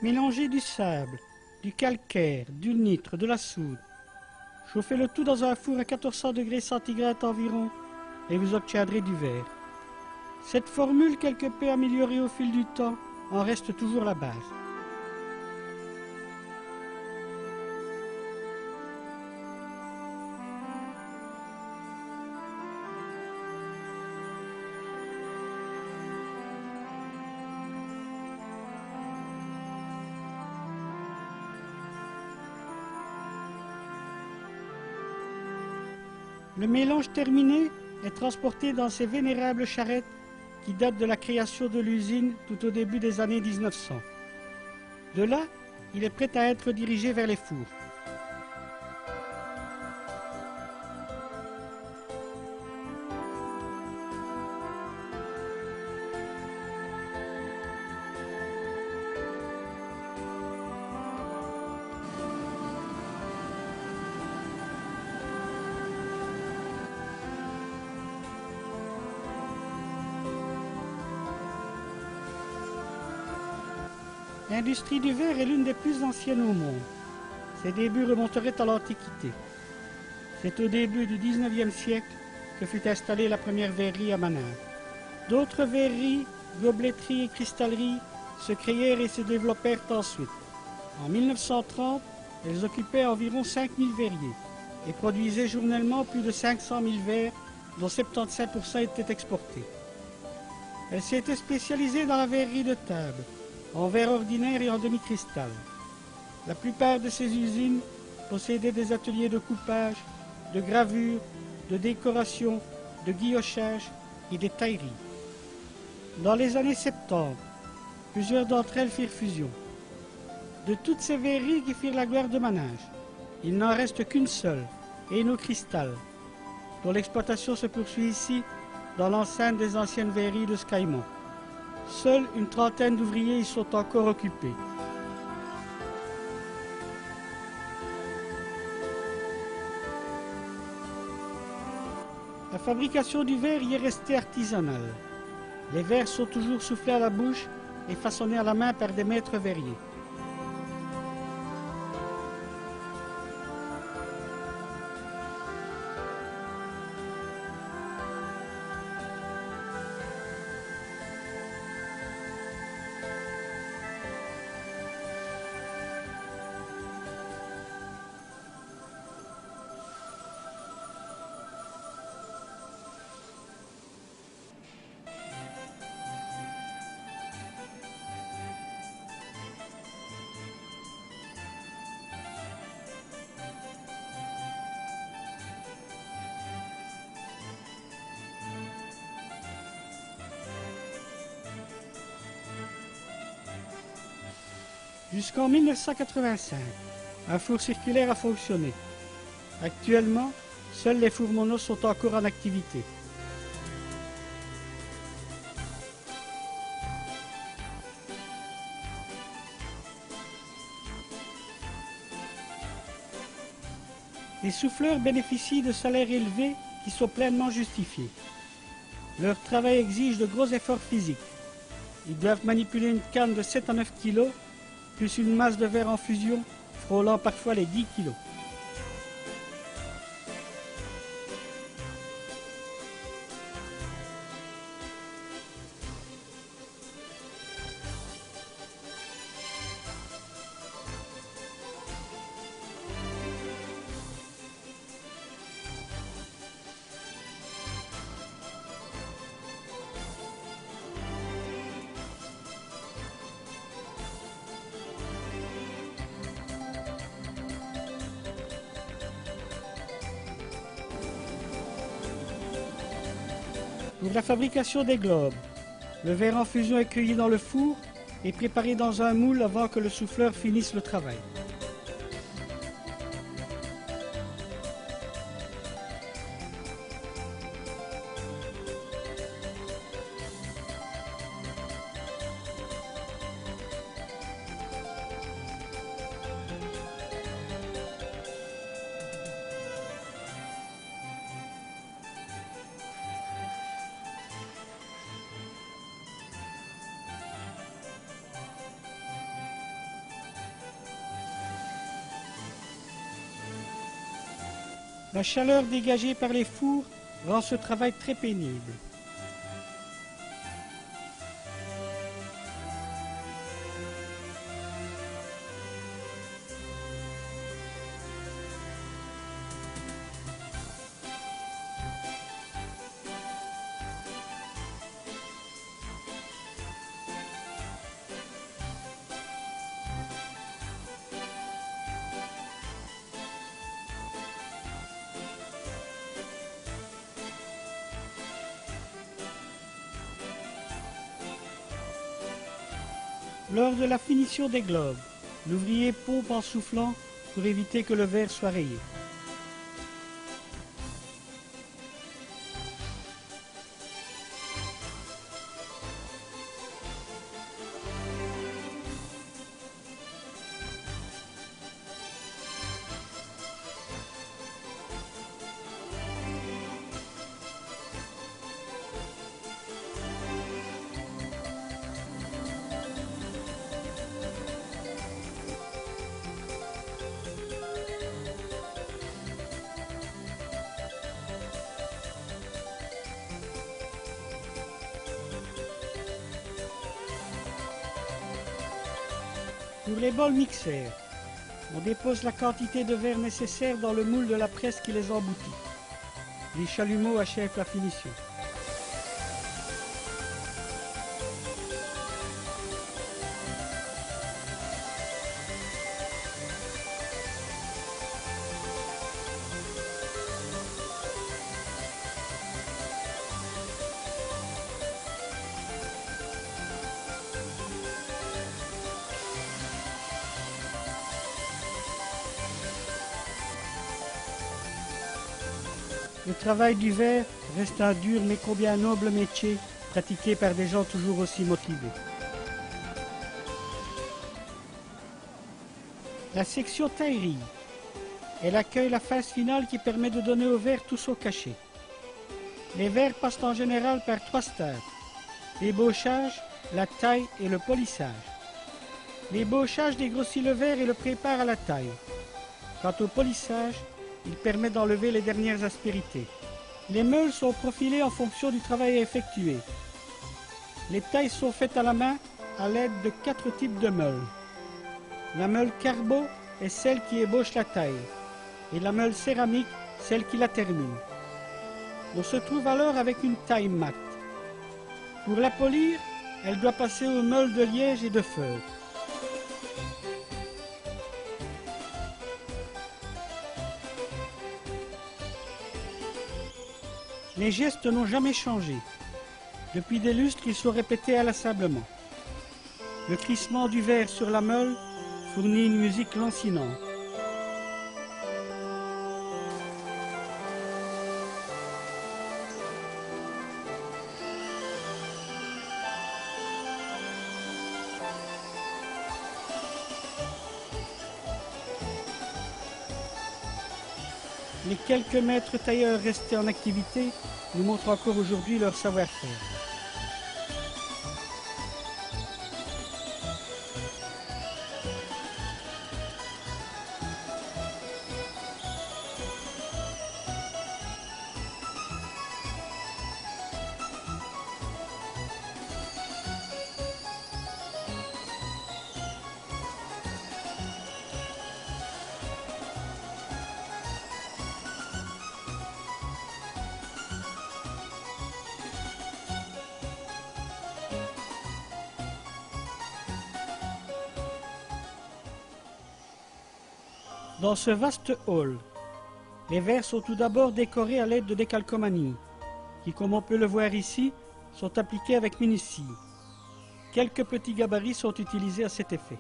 Mélangez du sable, du calcaire, du nitre, de la soude. Chauffez le tout dans un four à 1400 degrés centigrades environ et vous obtiendrez du verre. Cette formule, quelque peu améliorée au fil du temps, en reste toujours la base. Le mélange terminé est transporté dans ces vénérables charrettes qui datent de la création de l'usine tout au début des années 1900. De là, il est prêt à être dirigé vers les fours. L'industrie du verre est l'une des plus anciennes au monde. Ses débuts remonteraient à l'Antiquité. C'est au début du XIXe siècle que fut installée la première verrerie à Managua. D'autres verreries, gobeletteries et cristalleries se créèrent et se développèrent ensuite. En 1930, elles occupaient environ 5000 verriers et produisaient journellement plus de 500 000 verres, dont 75% étaient exportés. Elles s'étaient spécialisées dans la verrerie de table, en verre ordinaire et en demi-cristal. La plupart de ces usines possédaient des ateliers de coupage, de gravure, de décoration, de guillochage et des tailleries. Dans les années 70, plusieurs d'entre elles firent fusion. De toutes ces verreries qui firent la gloire de Managua, il n'en reste qu'une seule, Hainaut Cristal, dont l'exploitation se poursuit ici dans l'enceinte des anciennes verreries de Scaimont. Seule une trentaine d'ouvriers y sont encore occupés. La fabrication du verre y est restée artisanale. Les verres sont toujours soufflés à la bouche et façonnés à la main par des maîtres verriers. Jusqu'en 1985, un four circulaire a fonctionné. Actuellement, seuls les fours monos sont encore en activité. Les souffleurs bénéficient de salaires élevés qui sont pleinement justifiés. Leur travail exige de gros efforts physiques. Ils doivent manipuler une canne de 7 à 9 kg, plus une masse de verre en fusion, frôlant parfois les 10 kg. Pour la fabrication des globes, Le verre en fusion est cueilli dans le four et préparé dans un moule avant que le souffleur finisse le travail. La chaleur dégagée par les fours rend ce travail très pénible. Lors de la finition des globes, l'ouvrier pompe en soufflant pour éviter que le verre soit rayé. Pour les bols mixeurs, on dépose la quantité de verre nécessaire dans le moule de la presse qui les emboutit. Les chalumeaux achèvent la finition. Le travail du verre reste un dur mais combien noble métier pratiqué par des gens toujours aussi motivés. La section taillerie. Elle accueille la phase finale qui permet de donner au verre tout son cachet. Les verres passent en général par 3 stades: l'ébauchage, la taille et le polissage. L'ébauchage dégrossit le verre et le prépare à la taille. Quant au polissage, il permet d'enlever les dernières aspérités. Les meules sont profilées en fonction du travail à effectuer. Les tailles sont faites à la main à l'aide de 4 types de meules. La meule carbo est celle qui ébauche la taille et la meule céramique celle qui la termine. On se trouve alors avec une taille mate. Pour la polir, elle doit passer aux meules de liège et de feutre. Les gestes n'ont jamais changé. Depuis des lustres, ils sont répétés inlassablement. Le crissement du verre sur la meule fournit une musique lancinante. Les quelques maîtres tailleurs restés en activité nous montrent encore aujourd'hui leur savoir-faire. Dans ce vaste hall, les verres sont tout d'abord décorés à l'aide de décalcomanie, qui, comme on peut le voir ici, sont appliqués avec minutie. Quelques petits gabarits sont utilisés à cet effet.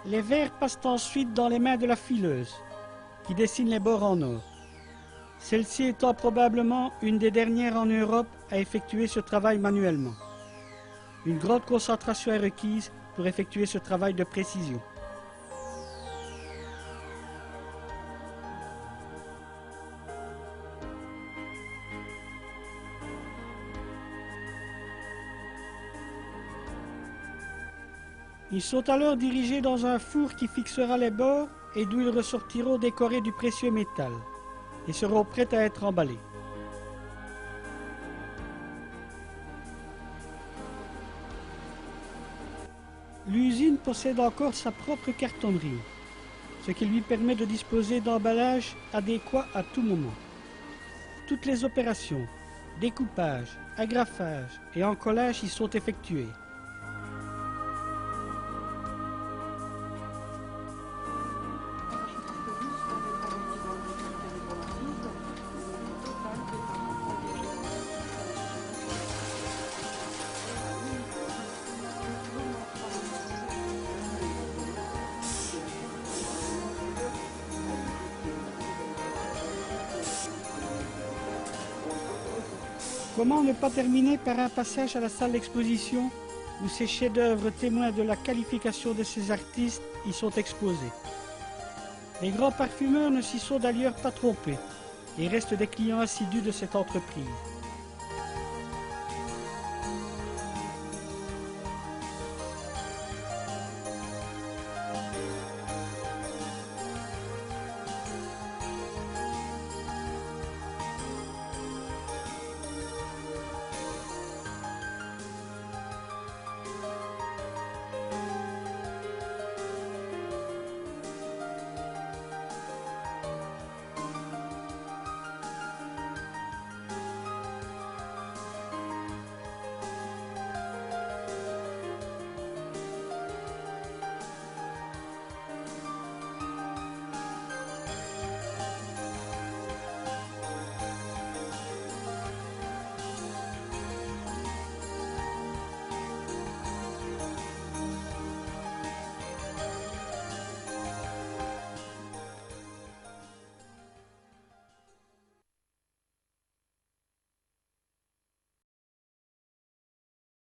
Les verres passent ensuite dans les mains de la fileuse, qui dessine les bords en or. Celle-ci étant probablement une des dernières en Europe à effectuer ce travail manuellement. Une grande concentration est requise pour effectuer ce travail de précision. Ils sont alors dirigés dans un four qui fixera les bords et d'où ils ressortiront décorés du précieux métal et seront prêts à être emballés. L'usine possède encore sa propre cartonnerie, ce qui lui permet de disposer d'emballages adéquats à tout moment. Toutes les opérations, découpage, agrafage et encollage y sont effectuées. Comment ne pas terminer par un passage à la salle d'exposition où ces chefs-d'œuvre témoins de la qualification de ces artistes y sont exposés. Les grands parfumeurs ne s'y sont d'ailleurs pas trompés et restent des clients assidus de cette entreprise.